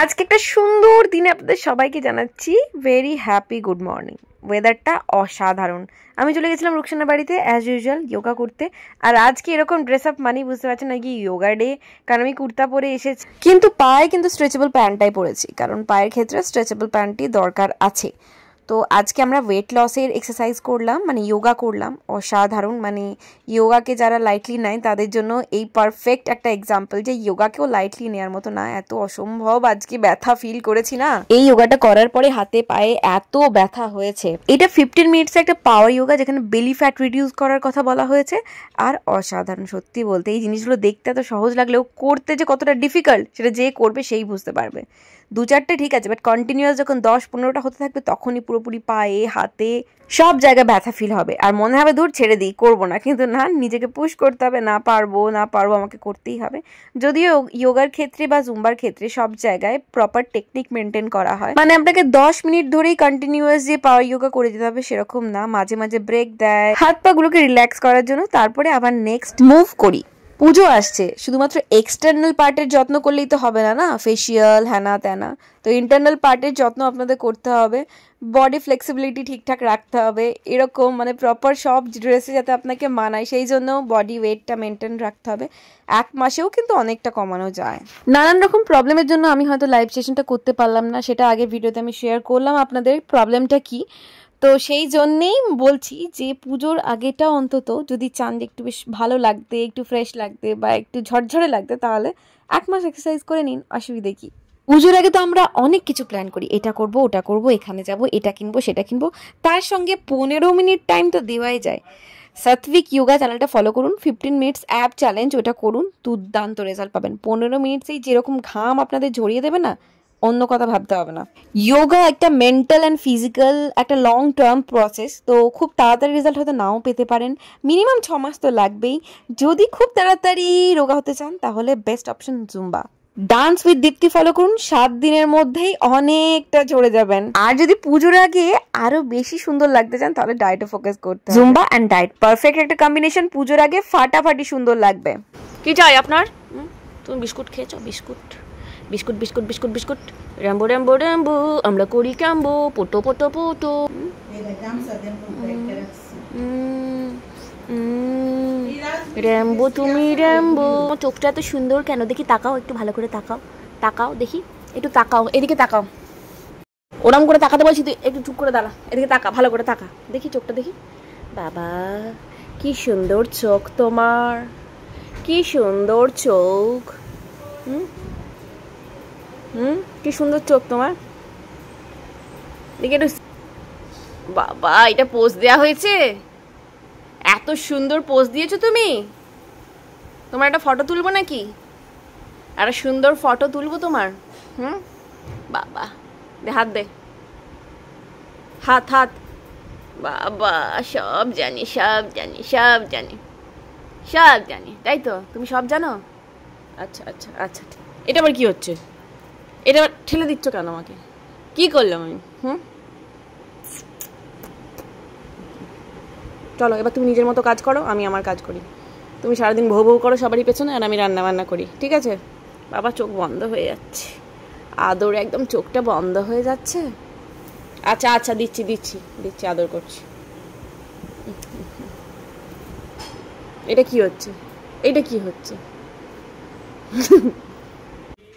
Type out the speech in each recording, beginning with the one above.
আজকে একটা সুন্দর দিনে আপনাদের সবাইকে জানাচ্ছি ভেরি হ্যাপি গুড মর্নিং। ওয়েদারটা অসাধারণ। আমি চলে গেছিলাম রুকসানার বাড়িতে অ্যাজ ইউজুয়াল যোগা করতে। আর আজকে এরকম ড্রেস আপ মানি বুঝতে পারছেন নাকি যোগা ডে, কারণ আমি কুর্তা পরে এসেছি, কিন্তু পায়ে কিন্তু স্ট্রেচেবল প্যান্টটাই পরেছি, কারণ পায়ের ক্ষেত্রে স্ট্রেচেবল প্যান্টটি দরকার আছে। তো আজকে আমরা ওয়েট লসের এক্সারসাইজ করলাম, মানে যোগা করলাম। অসাধারণ, মানে যোগাকে যারা লাইটলি নেয় তাদের জন্য এই পারফেক্ট একটা এক্সাম্পল যে যোগাকেও লাইটলি নেওয়ার মতো না। এত অসম্ভব আজকে ব্যথা ফিল করেছি না এই যোগাটা করার পরে, হাতে পায়ে এত ব্যথা হয়েছে। এটা 15 মিনিটস একটা পাওয়ার যোগা, যেখানে বেলি ফ্যাট রিডিউস করার কথা বলা হয়েছে। আর অসাধারণ, সত্যি বলতে এই জিনিসগুলো দেখতে এত সহজ লাগলেও করতে যে কতটা ডিফিকাল্ট সেটা যে করবে সেই বুঝতে পারবে। 2-4টে ঠিক আছে, বাট কন্টিনিউয়াস যখন 10-15টা হতে থাকবে তখনই পুরোপুরি পায়ে হাতে সব জায়গায় ব্যথা ফিল হবে, আর মনে হবে দূর ছেড়ে দিই, করবো না। কিন্তু না, নিজেকে পুশ করতে হবে, না পারবো আমাকে করতেই হবে। যদিও যোগার ক্ষেত্রে বা জুম্বার ক্ষেত্রে সব জায়গায় প্রপার টেকনিক মেনটেন করা হয়, মানে আপনাকে 10 মিনিট ধরেই কন্টিনিউয়াস যে পাওয়ার যোগা করে যেতে হবে সেরকম না, মাঝে মাঝে ব্রেক দেয় হাত পা গুলোকে রিল্যাক্স করার জন্য, তারপরে আবার নেক্সট মুভ করি। পুজো আসছে, শুধুমাত্র এক্সটার্নাল পার্টের যত্ন করলেই তো হবে না, ফেসিয়াল হ্যানা ত্যানা। তো ইন্টারনাল পার্টের যত্ন আপনাদের করতে হবে, বডি ফ্লেক্সিবিলিটি ঠিকঠাক রাখতে হবে, এরকম মানে প্রপার সব ড্রেসে যাতে আপনাকে মানায় সেই জন্য বডি ওয়েটটা মেনটেন রাখতে হবে। 1 মাসেও কিন্তু অনেকটা কমানো যায়। নানান রকম প্রবলেমের জন্য আমি হয়তো লাইভ সেশনটা করতে পারলাম না, সেটা আগের ভিডিওতে আমি শেয়ার করলাম আপনাদের প্রবলেমটা কি। তো সেই জন্যেই বলছি যে পুজোর আগেটা অন্তত যদি চান যে একটু বেশ ভালো লাগতে, একটু ফ্রেশ লাগতে বা একটু ঝরঝরে লাগতে, তাহলে 1 মাস এক্সারসাইজ করে নিন, অসুবিধে কি। পুজোর আগে তো আমরা অনেক কিছু প্ল্যান করি, এটা করব ওটা করব, এখানে যাব, এটা কিনবো সেটা কিনবো, তার সঙ্গে 15 মিনিট টাইম তো দেওয়াই যায়। সাত্বিক যোগা চ্যানেলটা ফলো করুন, 15 মিনিটস অ্যাপ চ্যালেঞ্জ ওটা করুন, দুর্দান্ত রেজাল্ট পাবেন। 15 মিনিটসেই যেরকম ঘাম আপনাদের ঝরিয়ে দেবে না, অন্য কথা ভাবতে হবে না। যোগা একটা মেন্টাল অ্যান্ড ফিজিক্যাল একটা লং টার্ম প্রসেস, তো খুব তাড়াতাড়ি রেজাল্ট হয়তো নাও পেতে পারেন, মিনিমাম 6 মাস তো লাগবেই। যদি খুব তাড়াতাড়ি রোগা হতে চান তাহলে best option zumba. Dance with Dipti follow করুন, 7 দিনের মধ্যেই অনেকটা ঝরে যাবেন। আর যদি পুজোর আগে আরো বেশি সুন্দর লাগতে চান তাহলে ডায়েটে ফোকাস করতে হবে। জুম্বা অ্যান্ড ডায়েট পারফেক্ট একটা কম্বিনেশন, পুজোর আগে ফাটাফাটি সুন্দর লাগবে। কি চাই আপনার? তুমি বিস্কুট খেয়েছো? Biscuit biscuit biscuit biscuit biscuit Rambo Rambo Rambo, আমরা করি ক্যাম্বো, পোটো পোটো পোটো। র্যাম্বো তুমি র্যাম্বো। চোখটা এত সুন্দর কেন? দেখি তাকাও, একটু ভালো করে তাকাও, তাকাও দেখি, একটু তাকাও, এদিকে তাকাও। ওরম করে তাকাতে বলছি, তুই একটু চুপ করে দাঁড়া, এদিকে তাকা, ভালো করে তাকা, দেখি চোখটা দেখি। বাবা কি সুন্দর চোখ তোমার, কি সুন্দর চোখ। কি সুন্দর চোখ তোমার, দেখি একটু। বাবা এটা পোজ দেয়া হয়েছে, এত সুন্দর পোজ দিয়েছো তুমি। তোমার একটা ফটো তুলবো নাকি? একটা সুন্দর ফটো তুলবো তোমার। বাবা দে, হাত দে, হাত হাত। বাবা সব জানি সব জানি সব জানি সব জানি, তাই তো? তুমি সব জানো? আচ্ছা আচ্ছা আচ্ছা, এটা আবার কি হচ্ছে? এটা ঠেলে দিচ্ছ কেন আমাকে? কি করলাম আমি? চলো এবার তুমি নিজের মতো কাজ করো, আমি আমার কাজ করি। তুমি সারাদিন ভৌ ভৌ করো সবারই পেছনে, আর আমি রান্না বান্না করি, ঠিক আছে? বাবা চোখ বন্ধ হয়ে যাচ্ছে, আদর একদম চোখটা বন্ধ হয়ে যাচ্ছে। আচ্ছা আচ্ছা দিচ্ছি দিচ্ছি দিচ্ছি, আদর করছি। এটা কি হচ্ছে? এটা কি হচ্ছে?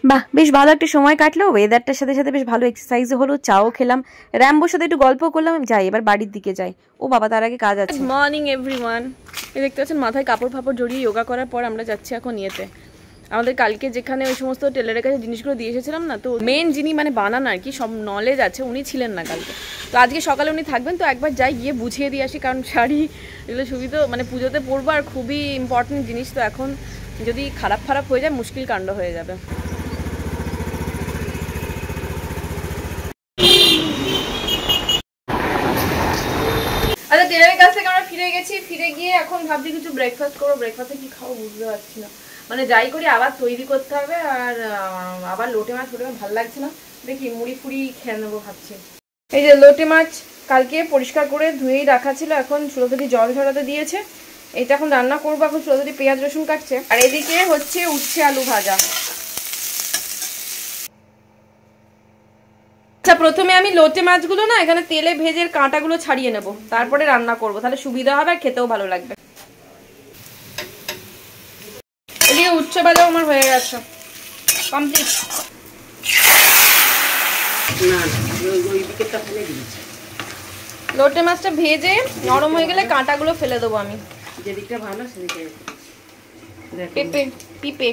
বাহ, বেশ ভালো একটা সময় কাটলো, ওয়েদারটার সাথে সাথে বেশ ভালো এক্সারসাইজও হলো, চাও খেলাম, র্যাম্বোর সাথে একটু গল্প করলাম। যাই এবার বাড়ির দিকে যাই। ও বাবা, তার আগে কাজ আছে। Good morning everyone. দেখতে পাচ্ছেন মাথায় কাপড় ফাপড় জড়িয়ে যোগা করার পর আমরা যাচ্ছি এখন ইয়েতে, আমাদের কালকে যেখানে ওই সমস্ত টেলারের কাছে জিনিসগুলো দিয়ে এসেছিলাম না, তো মেন যিনি মানে বানান আর কি, সব নলেজ আছে, উনি ছিলেন না কালকে। তো আজকে সকালে উনি থাকবেন, তো একবার যাই গিয়ে বুঝিয়ে দিয়ে আসি, কারণ শাড়ি এগুলো সুবিধা মানে পুজোতে পরবো, আর খুবই ইম্পর্টেন্ট জিনিস। তো এখন যদি খারাপ হয়ে যায় মুশকিল কাণ্ড হয়ে যাবে। আচ্ছা, টেলারের কাছ থেকে আমরা ফিরে গেছি, ফিরে গিয়ে এখন ভাবছি কিছু ব্রেকফাস্ট করবো। ব্রেকফাস্টে কি খাবো বুঝতে পারছি না, মানে যাই করি আবার তৈরি করতে হবে, আর আবার লোটে মাছ ভালো লাগছে না, দেখি মুড়ি ফুড়ি খেয়ে নেবো ভাবছি। এই যে লোটে মাছ কালকে পরিষ্কার করে ধুয়েই রাখা ছিল, এখন সুলতাদি জল ঝরাতে দিয়েছে, এটা এখন রান্না করবো। এখন সুলতাদি পেঁয়াজ রসুন কাটছে, আর এদিকে হচ্ছে উচ্ছে আলু ভাজা। প্রথমে আমি লোটে মাছগুলো না এখানে তেলে ভেজে কাঁটাগুলো ছাড়িয়ে নেব, তারপরে রান্না করব, তাহলে সুবিধা হবে আর খেতেও ভালো লাগবে। এদিকে উচ্ছে ভাজাও আমার হয়ে গেছে, কমপ্লিট। লোটে মাছটা ভেজে নরম হয়ে গেলে কাঁটাগুলো ফেলে দেবো আমি। যেদিকটা ভালো সেদিকে। পেঁপে পিঁপে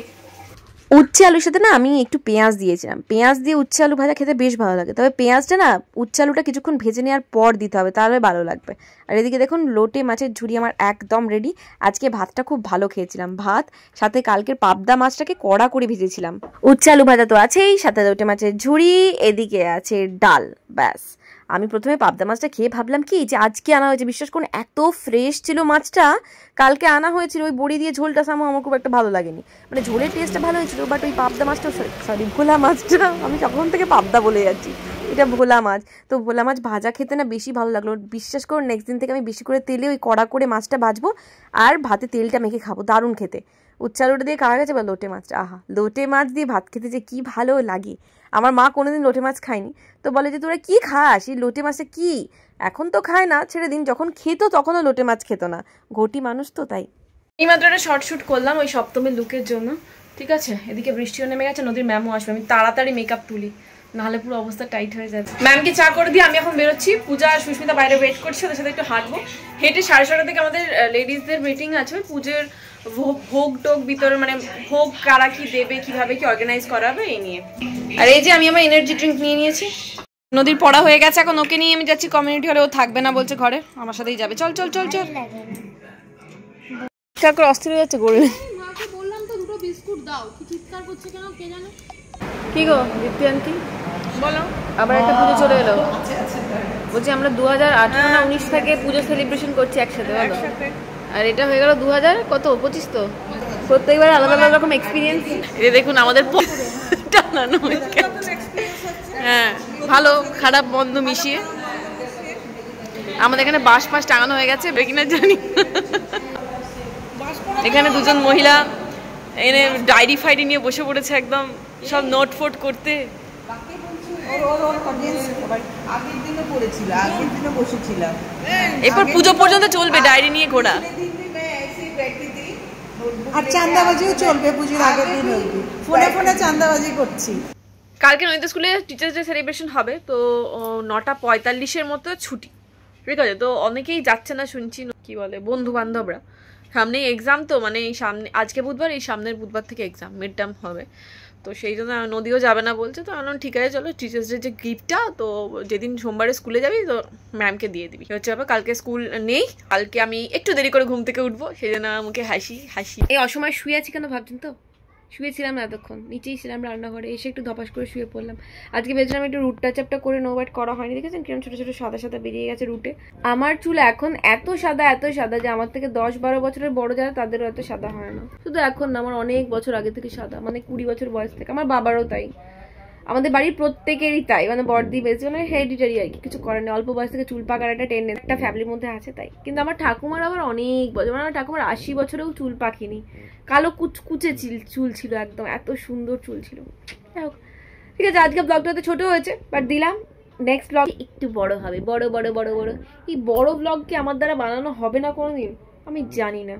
উচ্ছে আলুর সাথে না আমি একটু পেঁয়াজ দিয়েছিলাম, পেঁয়াজ দিয়ে উচ্ছে আলু ভাজা খেতে বেশ ভালো লাগে, তবে পেঁয়াজটা না উচ্ছে আলুটা কিছুক্ষণ ভেজে নেওয়ার পর দিতে হবে, তাহলে ভালো লাগবে। আর এদিকে দেখুন লোটে মাছের ঝুড়ি আমার একদম রেডি। আজকে ভাতটা খুব ভালো খেয়েছিলাম, ভাত সাথে কালকের পাবদা মাছটাকে কড়া করে ভেজেছিলাম। উচ্ছে আলু ভাজা তো আছেই, সাথে লোটে মাছের ঝুড়ি, এদিকে আছে ডাল, ব্যাস। আমি প্রথমে পাবদা মাছটা খেয়ে ভাবলাম কি যে আজকে আনা হয়েছে, বিশ্বাস করুন এত ফ্রেশ ছিল মাছটা, কালকে আনা হয়েছিল। ওই বড়ি দিয়ে ঝোলটা সামো আমার খুব একটা ভালো লাগেনি, মানে ঝোলের টেস্টটা ভালো হয়েছিল, বাট ওই পাবদা মাছটা, সরি ভোলা মাছটা, আমি তখন থেকে পাবদা বলে যাচ্ছি, এটা ভোলা মাছ। তো ভোলা মাছ ভাজা খেতে না বেশি ভালো লাগলো, বিশ্বাস করুন নেক্সট দিন থেকে আমি বেশি করে তেলে ওই কড়া করে মাছটা ভাজবো আর ভাতে তেলটা মেখে খাবো, দারুণ খেতে। উচ্ছে আলুটা দিয়ে খাওয়া গেছে, বা লোটে মাছটা, আহা লোটে মাছ দিয়ে ভাত খেতে যে কি ভালো লাগে। আমার মা কোনোদিন লোটে মাছ খায়নি, তো বলে যে তোরা কি খাস, এই লোটে মাছটা কি, এখন তো খায় না, ছেড়ে দিন, যখন খেতো তখনও লোটে মাছ খেতো না, ঘটি মানুষ তো তাই। এইমাত্র একটা শর্ট শুট করলাম ওই সপ্তমীর লুকের জন্য, ঠিক আছে। এদিকে বৃষ্টিও নেমে গেছে, নদীর ম্যামও আসবে, আমি তাড়াতাড়ি মেকআপ তুলি, নাহলে পুরো অবস্থা টাইট হয়ে যাবে। ম্যামকে চা করে দিয়ে আমি এখন বেরোচ্ছি, পূজা আর সুস্মিতা বাইরে ওয়েট করছে, ওদের সাথে একটু হাঁটবো। হেঁটে 6:30 থেকে আমাদের লেডিসদের মিটিং আছে, ওই পুজোর ভোগ টোগ ভিতরে, মানে ভোগ কারা কি দেবে, কিভাবে কি অর্গানাইজ করা হবে এই নিয়ে। আর এই যে আমি আমার এনার্জি ড্রিঙ্ক নিয়ে নিয়েছি। নদীর পড়া হয়ে গেছে, এখন ওকে নিয়ে আমি যাচ্ছি কমিউনিটি হলে, ও থাকবে না বলছে ঘরে, আমার সাথেই যাবে। চল চল চল চল, চিৎকার করে অস্থির হয়ে যাচ্ছে গড়লে। বললাম তো দুটো বিস্কুট দাও, কি চিৎকার করছে কেন কে জানে। কি গো দীপ্তি আন্টি বলো, আবার একটা পুজো চলে এলো, বলছি আমরা 2018 না 19 থেকে পুজো সেলিব্রেশন করছি একসাথে, বলো। আর এটা হয়ে গেল 2025 তো, প্রত্যেকবার আলাদা আলাদা রকম এক্সপিরিয়েন্স। এই দেখুন আমাদের টানানো, হ্যাঁ ভালো খারাপ বন্ধ মিশিয়ে আমাদের এখানে বাঁশ ফাঁস টাঙানো হয়ে গেছে, বেকিনা জানি। এখানে দুজন মহিলা এনে ডায়েরি ফাইরি নিয়ে বসে পড়েছে, একদম সব নোট ফোট করতে। এরপর পুজো পর্যন্ত চলবে ডায়েরি নিয়ে ঘোরা, আর চাঁদাবাজিও চলবে পুজোর আগের দিন অবধি, ফোনে ফোনে চাঁদাবাজি করছি। কালকে নয়তো স্কুলে টিচার্স ডে সেলিব্রেশন হবে, তো 9:45 মতো ছুটি, ঠিক আছে। তো অনেকেই যাচ্ছে না শুনছি, কি বলে বন্ধু বান্ধবরা, সামনেই এক্সাম তো, মানে এই সামনে আজকে বুধবার, এই সামনের বুধবার থেকে এক্সাম, মিড টার্ম হবে, তো সেই জন্য নদীও যাবে না বলছে। তো আমি ঠিক আছে চলো, টিচার্স ডে যে গিফটটা, তো যেদিন সোমবারে স্কুলে যাবি তো ম্যামকে দিয়ে দিবি, হচ্ছে ব্যাপার। কালকে স্কুল নেই, কালকে আমি একটু দেরি করে ঘুম থেকে উঠবো, সেই জন্য আমাকে হাসি এই অসময় শুয়ে আছি কেন ভাবছেন তো, শুয়েছিলাম না এতক্ষণ, নিচেই ছিলাম রান্নাঘরে, এসে একটু ধপাস করে শুয়ে পড়লাম। আজকে ভেবেছিলাম একটু রুট টাচ আপটা করে নো বাট করা হয়নি, দেখেছেন কিরকম ছোটো ছোটো সাদা সাদা বেরিয়ে গেছে রুটে। আমার চুল এখন এত সাদা যে আমার থেকে 10-12 বছরের বড় যারা তাদেরও এত সাদা হয় না, শুধু এখন না, আমার অনেক বছর আগে থেকে সাদা, মানে 20 বছর বয়স থেকে। আমার বাবারও তাই, আমাদের বাড়ির প্রত্যেকেরই তাই, মানে বড়দি বেশি, মানে হেরিডিটারি আর কি, কিছু করেন, অল্প বয়স থেকে চুল পাকার একটা টেন্ডেন্সি একটা ফ্যামিলির মধ্যে আছে তাই। কিন্তু আমার ঠাকুমার আবার অনেক বছর, মানে আমার ঠাকুমার 80 বছরেও চুল পাকেনি, কালো কুচকুচে চুল ছিল একদম, এত সুন্দর চুল ছিল। ঠিক আছে, আজকে ব্লগটা তো ছোট হয়েছে, বাট দিলাম, নেক্সট ব্লগ একটু বড় হবে, বড় এই বড় ব্লগ কি আমার দ্বারা বানানো হবে না কোনোদিন, আমি জানি না।